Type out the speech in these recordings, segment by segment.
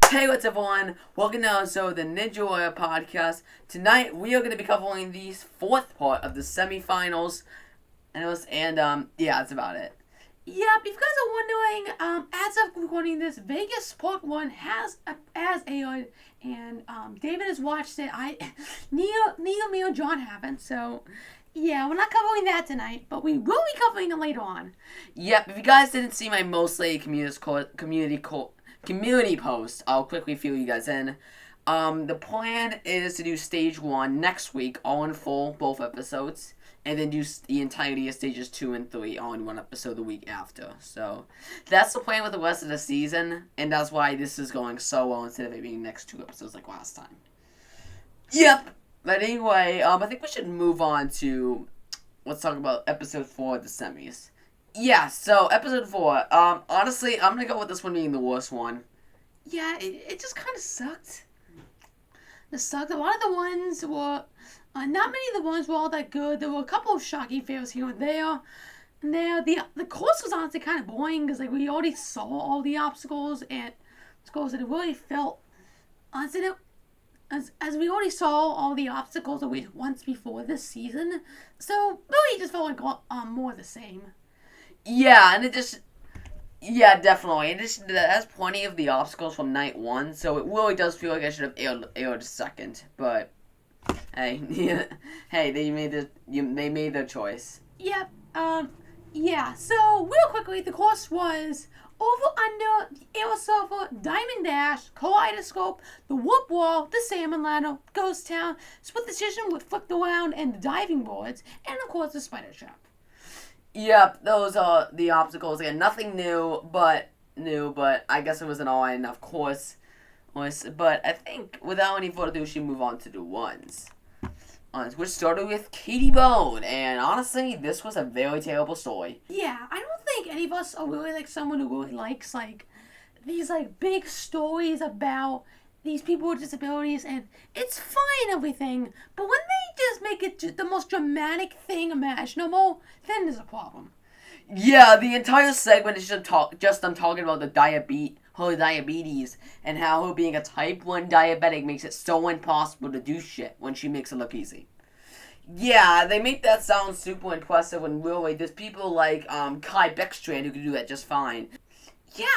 Hey, what's up, everyone? Welcome to the Ninja Warrior podcast. Tonight, we are going to be covering the fourth part of the semifinals. Yeah, that's about it. Yep, if you guys are wondering, as of recording this, Vegas Part 1 has aired, and David has watched it. Neil, me, and John haven't, so yeah, we're not covering that tonight, but we will be covering it later on. Yep, if you guys didn't see my mostly community post, I'll quickly fill you guys in. The plan is to do stage 1 next week, all in full, both episodes, and then do the entirety of stages 2 and 3 all in one episode the week after. So that's the plan with the rest of the season, and that's why this is going so well instead of it being next 2 episodes like last time. Yep. But anyway, I think we should move on to, let's talk about episode 4 of the semis. Yeah, so episode 4, honestly, I'm gonna go with this one being the worst one. Yeah, it just kind of sucked. It sucked. A lot of the ones were, not many of the ones were all that good. There were a couple of shocking fails here and there. And the course was honestly kind of boring because like we already saw all the obstacles and schools, and it really felt, honestly, as we already saw all the obstacles that we once before this season. So really, it just felt like more of the same. Yeah, and yeah, definitely. It has plenty of the obstacles from night 1, so it really does feel like I should have aired second. But hey, hey, they made their choice. Yep. Yeah. So real quickly, the course was over under, Air Surfer, Diamond Dash, Kaleidoscope, the Whoop Wall, the Salmon Ladder, Ghost Town, Split Decision with Flipped Around, and the Diving Boards, and of course the Spider Trap. Yep, those are the obstacles. Again, nothing new, but I guess it was an all-in enough course. But I think, without any further ado, we should move on to the ones. Which started with Katie Bone, and honestly, this was a very terrible story. Yeah, I don't think any of us are really like someone who really likes like these like big stories about these people with disabilities, and it's fine, everything, but when they just make it the most dramatic thing imaginable, then there's a problem. Yeah, the entire segment is just them talking about her diabetes and how her being a type 1 diabetic makes it so impossible to do shit when she makes it look easy. Yeah, they make that sound super impressive when really there's people like Kai Beckstrand who can do that just fine. Yeah,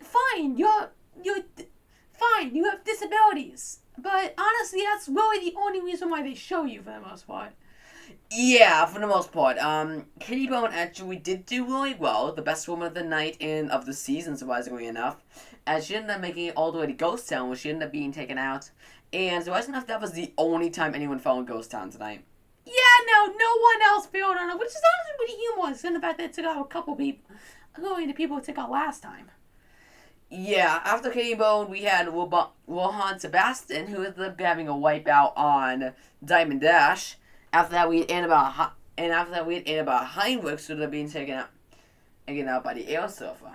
fine, you're fine, you have disabilities. But honestly, that's really the only reason why they show you for the most part. Yeah, for the most part. Katie Bone actually did do really well. The best woman of the night and of the season, surprisingly enough. As she ended up making it all the way to Ghost Town, where she ended up being taken out. And surprisingly enough, that was the only time anyone fell in Ghost Town tonight. Yeah, no one else failed on it, which is honestly pretty humorous, and the fact that it took out a couple people, going to people who took out last time. Yeah, after Katie Bone, we had Rohan Sebastian, who ended up having a wipeout on Diamond Dash. After that, we had Annabelle Heinrichs, who ended up being taken out by the Air Surfer.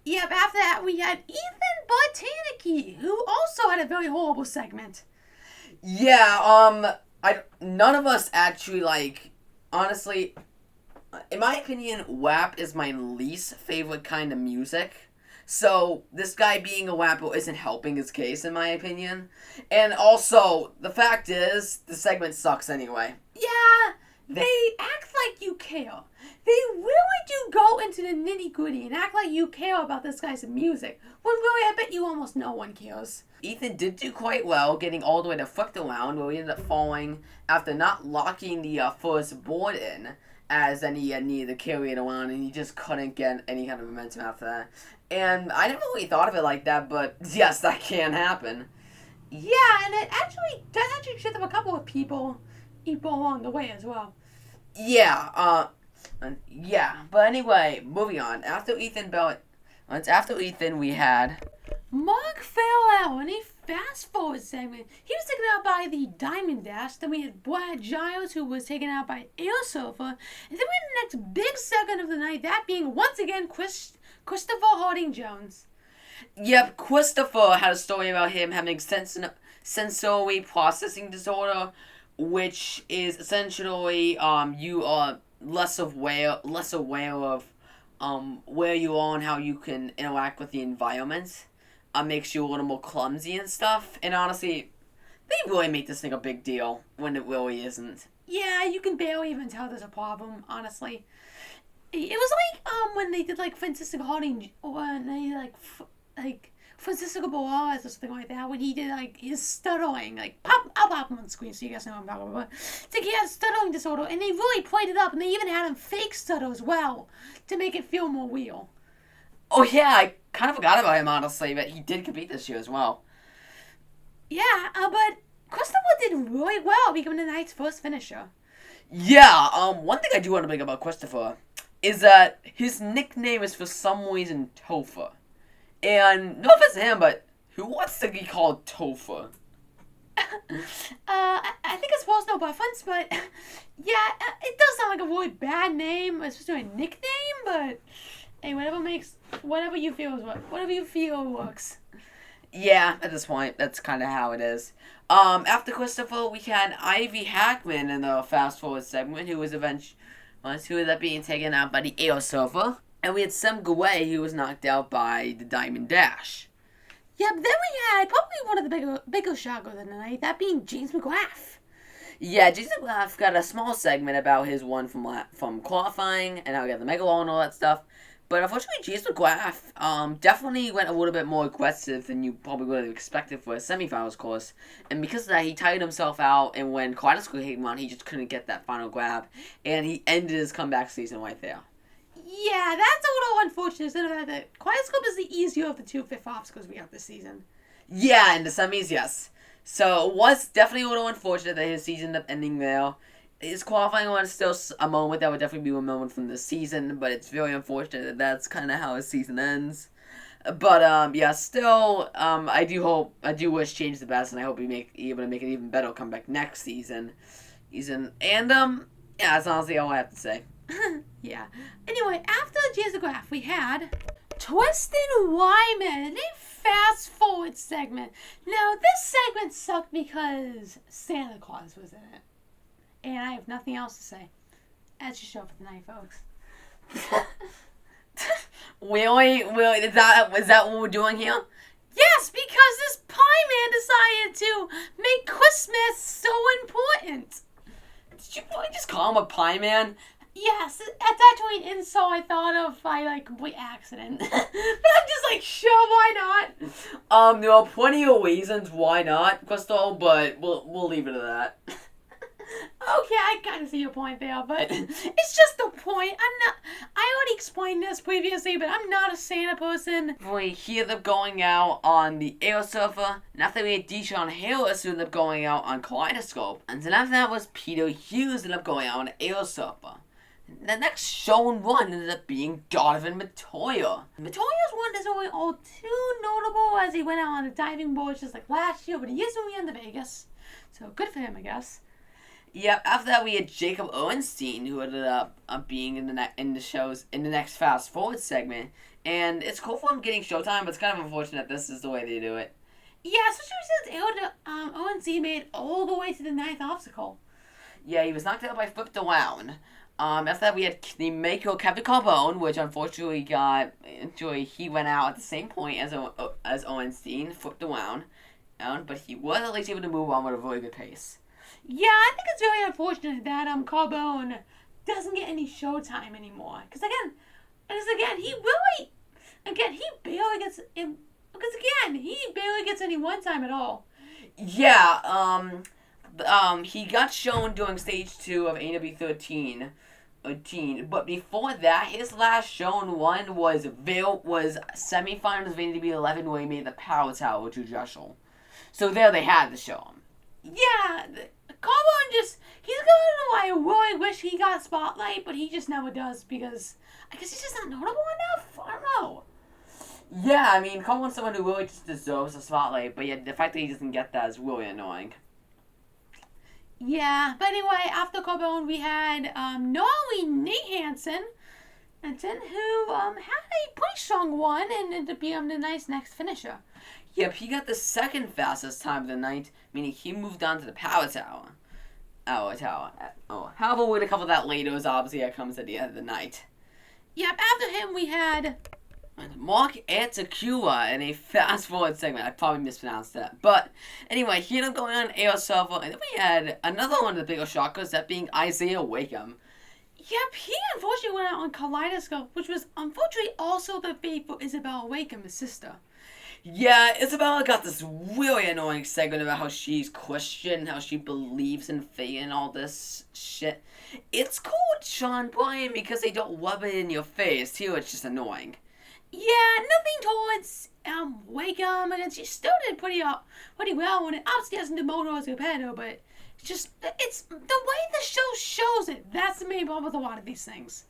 Yep, after that, we had Ethan Botanicki, who also had a very horrible segment. Yeah, none of us actually, honestly, in my opinion, WAP is my least favorite kind of music. So, this guy being a WAPO isn't helping his case, in my opinion. And also, the fact is, the segment sucks anyway. Yeah, they act like you care. They really do go into the nitty-gritty and act like you care about this guy's music, when really I bet you almost no one cares. Ethan did do quite well, getting all the way to Flipped Around, where he ended up falling after not locking the first board in, as then he needed to carry it around, and he just couldn't get any kind of momentum after that. And I never really thought of it like that, but yes, that can happen. Yeah, and it does actually trip up a couple of people along the way as well. Yeah, but anyway, moving on. After Ethan, we had Mark Farrell in a fast-forward segment. He was taken out by the Diamond Dash. Then we had Brad Giles, who was taken out by Air Surfer. And then we had the next big segment of the night, that being, once again, Christopher Harding Jones. Yep, Christopher had a story about him having sensory processing disorder, which is essentially you are less aware of where you are and how you can interact with the environment. Makes you a little more clumsy and stuff. And honestly, they really make this thing a big deal when it really isn't. Yeah, you can barely even tell there's a problem, honestly. It was like when they did like Francisco Harding, or when they like Francisco Boas or something like that, when he did like his stuttering, like I'll pop him on the screen so you guys know what I'm talking about. It's like he had a stuttering disorder, and they really played it up, and they even had him fake stutter as well to make it feel more real. Oh yeah, I kind of forgot about him honestly, but he did compete this year as well. Yeah, but Christopher did really well, becoming the night's first finisher. Yeah, one thing I do want to bring about Christopher is that his nickname is for some reason Topher. And no offense to him, but who wants to be called Topher? I think it's personal preference, but yeah, it does sound like a really bad name, especially a nickname, but hey, whatever you feel is whatever you feel works. Yeah, at this point, that's kind of how it is. After Christopher, we had Ivy Hackman in the fast forward segment, who ended up being taken out by the Air Surfer. And we had Sam Gouet, who was knocked out by the Diamond Dash. Yeah, but then we had probably one of the bigger shockers of the night, that being James McGrath. Yeah, James McGrath got a small segment about his one from qualifying and how he got the Megalon and all that stuff. But unfortunately, James McGrath definitely went a little bit more aggressive than you probably would have expected for a semifinals course. And because of that, he tired himself out, and when Kaleidoscope came on, he just couldn't get that final grab. And he ended his comeback season right there. Yeah, that's a little unfortunate, isn't it? That Kaleidoscope is the easier of the two fifth obstacles we have this season. Yeah, in the semis, yes. So it was definitely a little unfortunate that his season ended up ending there. His qualifying one is still a moment that would definitely be a moment from the season, but it's very unfortunate that that's kind of how his season ends. But yeah, still, I do wish Change the best, and I hope he able to make an even better comeback next season. And yeah, that's honestly all I have to say. Yeah. Anyway, after James McGrath, we had Twistin Wyman, a fast forward segment. Now, this segment sucked because Santa Claus was in it. And I have nothing else to say. That's your show for tonight, folks. Really? Is that what we're doing here? Yes, because this pie man decided to make Christmas so important. Did you really just call him a pie man? Yes, that's actually an insult I thought of by like complete accident. But I'm just like, sure, why not? There are plenty of reasons why not, Crystal, but we'll leave it at that. Okay, I kind of see your point there, but it's just the point. I already explained this previously, but I'm not a Santa person. We hear them going out on the Air Surfer, and after we had Deshaun Harris who ended up going out on Kaleidoscope, and then after that was Peter Hughes ended up going out on Air Surfer. The next shown one ended up being Donovan Montoya. Montoya's one isn't really all too notable as he went out on the diving board just like last year, but he is moving into Vegas. So good for him, I guess. Yep, after that we had Jacob Owenstein, who ended up being in the next Fast Forward segment. And it's cool for him getting showtime, but it's kind of unfortunate this is the way they do it. Yeah, especially since Owenstein made it all the way to the 9th obstacle. Yeah, he was knocked out by Flip DeWown. After that we had the Mako Kevin Carbone, which unfortunately he went out at the same point as Owenstein, Flip DeWown. But he was at least able to move on with a really good pace. Yeah, I think it's very unfortunate that Carbone doesn't get any showtime anymore. Because he barely gets any one time at all. Yeah, he got shown during stage 2 of AW 13, but before that, his last shown one was semifinals of AW 11 where he made the Power Tower to Jeschel. So there they had to show him. Yeah, Carbone he's going to, I really wish he got spotlight, but he just never does because I guess he's just not notable enough. I don't know. Yeah, I mean, Carbone's someone who really just deserves a spotlight, but yet the fact that he doesn't get that is really annoying. Yeah, but anyway, after Carbone, we had Norlie Nate Hansen, who had a pretty strong one and ended up being the nice next finisher. Yep, he got the second fastest time of the night, meaning he moved on to the Power Tower. However, we're going to cover that later, as obviously that comes at the end of the night. Yep, after him we had Mark Anticua in a fast forward segment. I probably mispronounced that. But anyway, he ended up going on AO Silver, and then we had another one of the bigger shockers, that being Isaiah Wakeham. Yep, he unfortunately went out on Kaleidoscope, which was unfortunately also the fate for Isabella Wakeham, his sister. Yeah, Isabella got this really annoying segment about how she's Christian, how she believes in faith and all this shit. It's cool with Sean Bryan because they don't rub it in your face. Here it's just annoying. Yeah, nothing towards Wakeham, and she still did pretty well when it obviously doesn't demote her as a competitor, but it's the way the show shows it. That's the main problem with a lot of these things.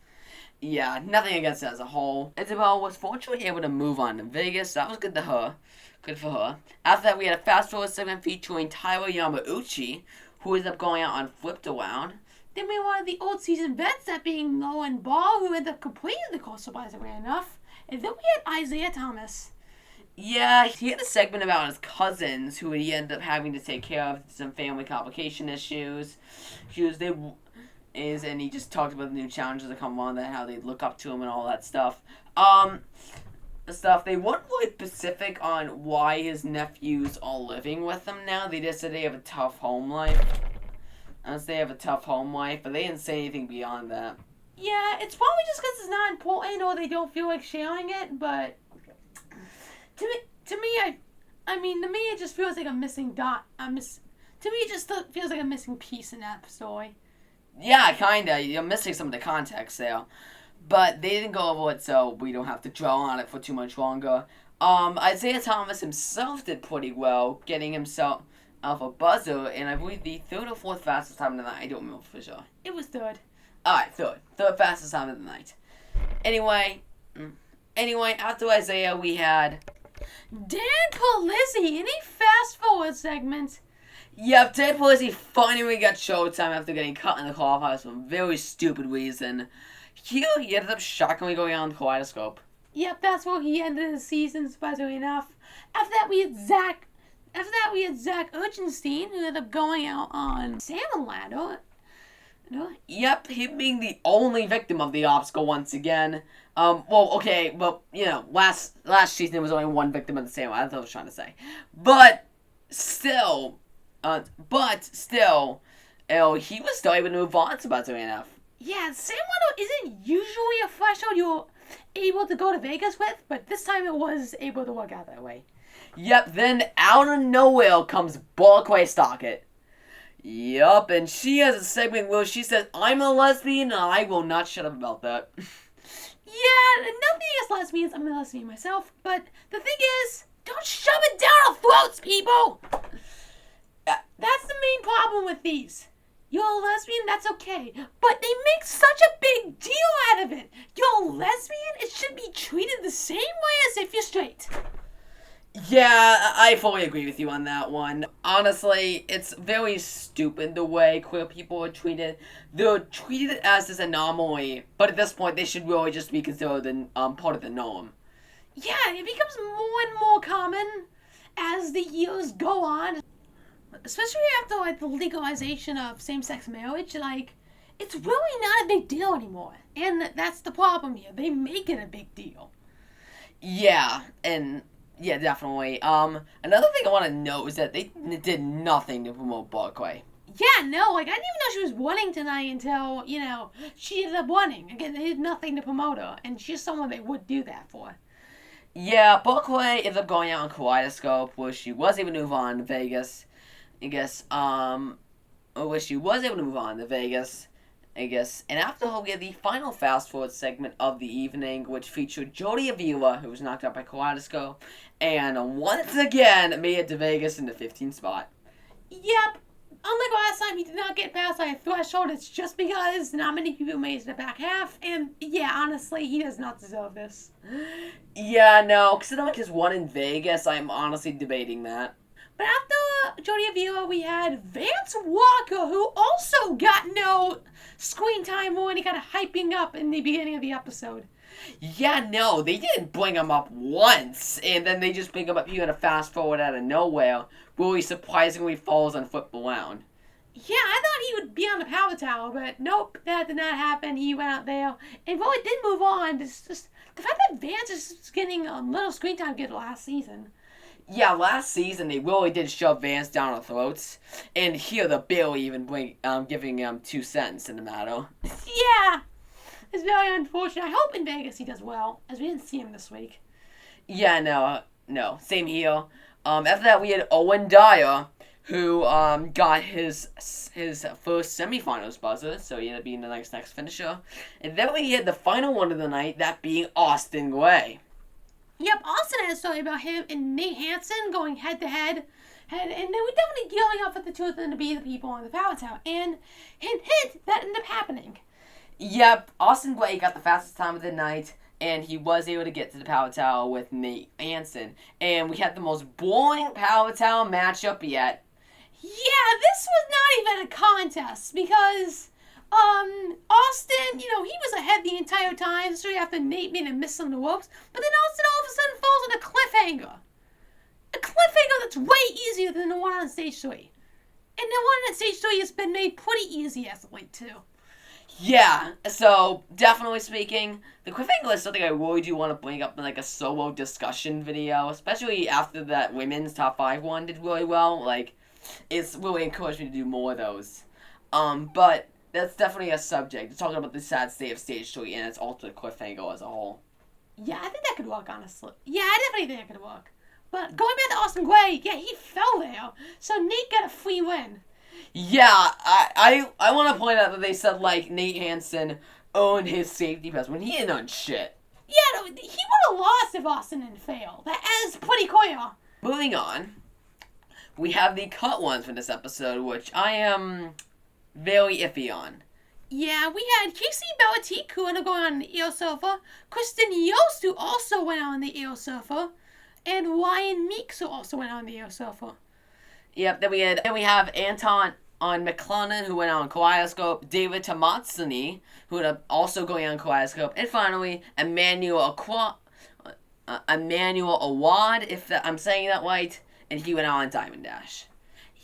Yeah, nothing against it as a whole. Isabel was fortunately able to move on to Vegas. That was good to her. Good for her. After that, we had a fast forward segment featuring Tyler Yamauchi, who ended up going out on Flipped Around. Then we had one of the old season vets, that being Nolan Ball, who ended up completing the course, surprisingly enough. And then we had Isaiah Thomas. Yeah, he had a segment about his cousins, who he ended up having to take care of some family complication issues. And he just talked about the new challenges that come on, that how they look up to him and all that stuff. They weren't really specific on why his nephews are living with him now. They just said they have a tough home life. But they didn't say anything beyond that. Yeah, it's probably just because it's not important or they don't feel like sharing it, but to me, it just feels like a missing dot. To me, it just feels like a missing piece in that story. Yeah, kinda. You're missing some of the context there. But they didn't go over it, so we don't have to dwell on it for too much longer. Isaiah Thomas himself did pretty well, getting himself off a buzzer, and I believe the third or fourth fastest time of the night. I don't remember for sure. It was third. Alright, third. Third fastest time of the night. Anyway, after Isaiah, we had Dan Polizzi in a fast forward segment. Yep, Dan Polizzi finally got showtime after getting cut in the qualifiers for a very stupid reason. He ended up shockingly going on the Kaleidoscope. Yep, that's where he ended the season, surprisingly enough. After that, we had Zach Urchenstein, who ended up going out on Salmon Ladder. Yep, him being the only victim of the obstacle once again. Last season there was only one victim of the Salmon Ladder. That's what I was trying to say. But still, he was still able to move on, surprisingly enough. Yeah, Salmon Ladder isn't usually a threshold you're able to go to Vegas with, but this time it was able to work out that way. Yep, then out of nowhere comes Barclay Stockett. Yup, and she has a segment where she says, "I'm a lesbian and I will not shut up about that." Yeah, nothing against lesbians. I'm a lesbian myself, but the thing is, don't shove it down our throats, people! That's the main problem with these. You're a lesbian, that's okay, but they make such a big deal out of it. You're a lesbian, it should be treated the same way as if you're straight. Yeah, I fully agree with you on that one. Honestly, it's very stupid the way queer people are treated. They're treated as this anomaly, but at this point they should really just be considered part of the norm. Yeah, it becomes more and more common as the years go on. Especially after, the legalization of same-sex marriage, it's really not a big deal anymore. And that's the problem here. They make it a big deal. Yeah, definitely. Another thing I want to note is that they did nothing to promote Barclay. Yeah, no, I didn't even know she was winning tonight until, she ended up winning. Again, they did nothing to promote her, and she's someone they would do that for. Yeah, Barclay ended up going out on Kaleidoscope, where she was able to move on to Vegas. And after her, we had the final fast forward segment of the evening, which featured Jody Avila, who was knocked out by Kaleidoscope, and once again made it to Vegas in the 15th spot. Yep. Unlike last time, he did not get past a threshold. It's just because not many people made it to the back half, and yeah, honestly, he does not deserve this. Yeah, no, considering his one in Vegas, I'm honestly debating that. But after Jody Avila, we had Vance Walker, who also got no screen time or any kind of hyping up in the beginning of the episode. Yeah, no, they didn't bring him up once, and then they just bring him up here in a fast forward out of nowhere, where he surprisingly falls on Flip Around. Yeah, I thought he would be on the power tower, but nope, that did not happen. He went out there and really did move on. It's just the fact that Vance is getting a little screen time good last season. Yeah, last season they really did shove Vance down our throats, and here they're barely even giving him 2 cents in the matter. Yeah, it's very unfortunate. I hope in Vegas he does well, as we didn't see him this week. Yeah, no, same here. After that we had Owen Dyer, who got his first semifinals buzzer, so he ended up being the next finisher. And then we had the final one of the night, that being Austin Gray. Yep, Austin had a story about him and Nate Hansen going head to head. And they were definitely gearing up for the two of them to be the people on the power tower. And hint, that ended up happening. Yep, Austin Gray got the fastest time of the night, and he was able to get to the power tower with Nate Hansen. And we had the most boring power tower matchup yet. Yeah, this was not even a contest because Austin, he was ahead the entire time, so after Nate made him miss some of the ropes, but then Austin all of a sudden falls on a cliffhanger. A cliffhanger that's way easier than the one on stage 3. And the one on stage 3 has been made pretty easy as of late, too. Yeah, so definitely speaking, the cliffhanger is something I really do want to bring up in like a solo discussion video, especially after that women's top 5 one did really well. Like, it's really encouraged me to do more of those. But that's definitely a subject. Talking about the sad state of stage 3 and its ultimate cliffhanger as a whole. Yeah, I think that could work, honestly. Yeah, I definitely think that could work. But going back to Austin Gray, yeah, he fell there. So Nate got a free win. Yeah, I want to point out that they said, like, Nate Hansen owned his safety pass when he didn't own shit. Yeah, no, he would have lost if Austin didn't fail. That is pretty clear. Moving on, we have the cut ones for this episode, which I am very iffy on. Yeah, we had Casey Bellatique, who ended up going on the Eel Surfer, Kristen Yost, who also went on the Eel Surfer, and Ryan Meeks, who also went on the Eel Surfer. Yep, then we have Anton on McClellan, who went on Kaleidoscope, David Tomatsuni, who ended up also going on Kaleidoscope, and finally, Emmanuel Awad, if I'm saying that right, and he went on Diamond Dash.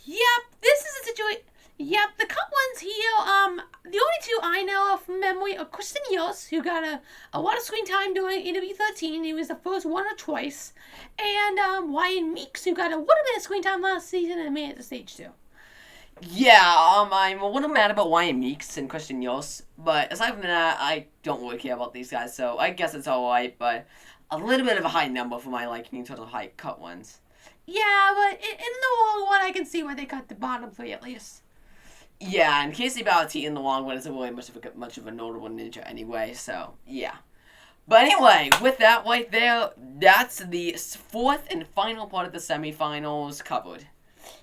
Yep, this is a situation. Yep, the cut ones here, the only two I know of from memory are Kristen Yost, who got a lot of screen time during AW 13. He was the first one or twice. And Ryan Meeks, who got a little bit of screen time last season and made it to stage 2. Yeah, I'm a little mad about Ryan Meeks and Kristen Yost, but aside from that, I don't really care about these guys, so I guess it's alright, but a little bit of a high number for my liking in terms of high cut ones. Yeah, but in the long one, I can see why they cut the bottom 3 at least. Yeah, and Casey Bellatique in the long one isn't really much of a notable ninja anyway, so yeah. But anyway, with that right there, that's the 4th and final part of the semifinals covered.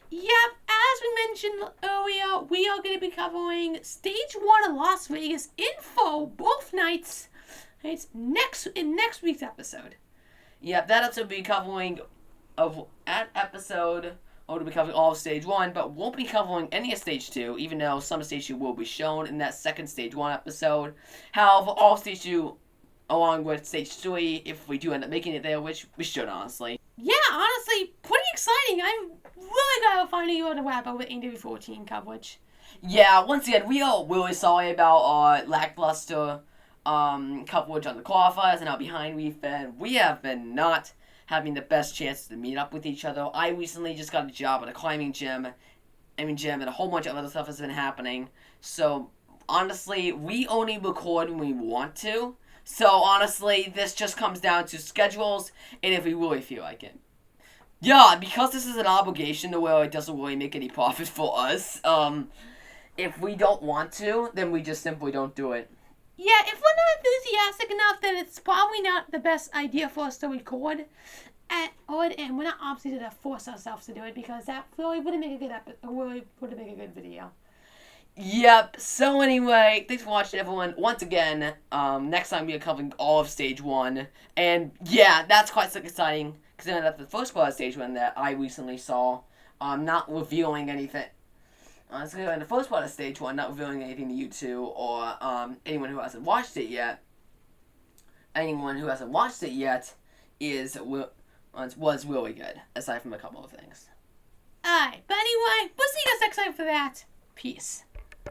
Yep, as we mentioned earlier, we are going to be covering Stage 1 in Las Vegas in full, both nights. It's next week's episode. Yep, that episode will be covering we'll be covering all of Stage 1, but won't be covering any of Stage 2, even though some of Stage 2 will be shown in that second Stage 1 episode. However, all of Stage 2, along with Stage 3, if we do end up making it there, which we should, honestly. Yeah, honestly, pretty exciting. I'm really glad we're finally able to wrap up with AW14 coverage. Yeah, once again, we are really sorry about our lackluster coverage on the qualifiers and how behind we've been. We have been not having the best chances to meet up with each other. I recently just got a job at a climbing gym, and a whole bunch of other stuff has been happening. So, honestly, we only record when we want to. So, honestly, this just comes down to schedules and if we really feel like it. Yeah, because this is an obligation to where it doesn't really make any profit for us, if we don't want to, then we just simply don't do it. Yeah, if we're not enthusiastic enough, then it's probably not the best idea for us to record. And we're not obviously going to force ourselves to do it because that really wouldn't make a good video. Yep, so anyway, thanks for watching, everyone. Once again, next time we are covering all of Stage 1. And yeah, that's quite exciting, because that's the first part of Stage 1 that I recently saw. Not revealing anything. So in the first part of Stage 1, not revealing anything to you two, or anyone who hasn't watched it yet. Anyone who hasn't watched it yet was really good, aside from a couple of things. Alright, but anyway, we'll see you guys next time for that. Peace.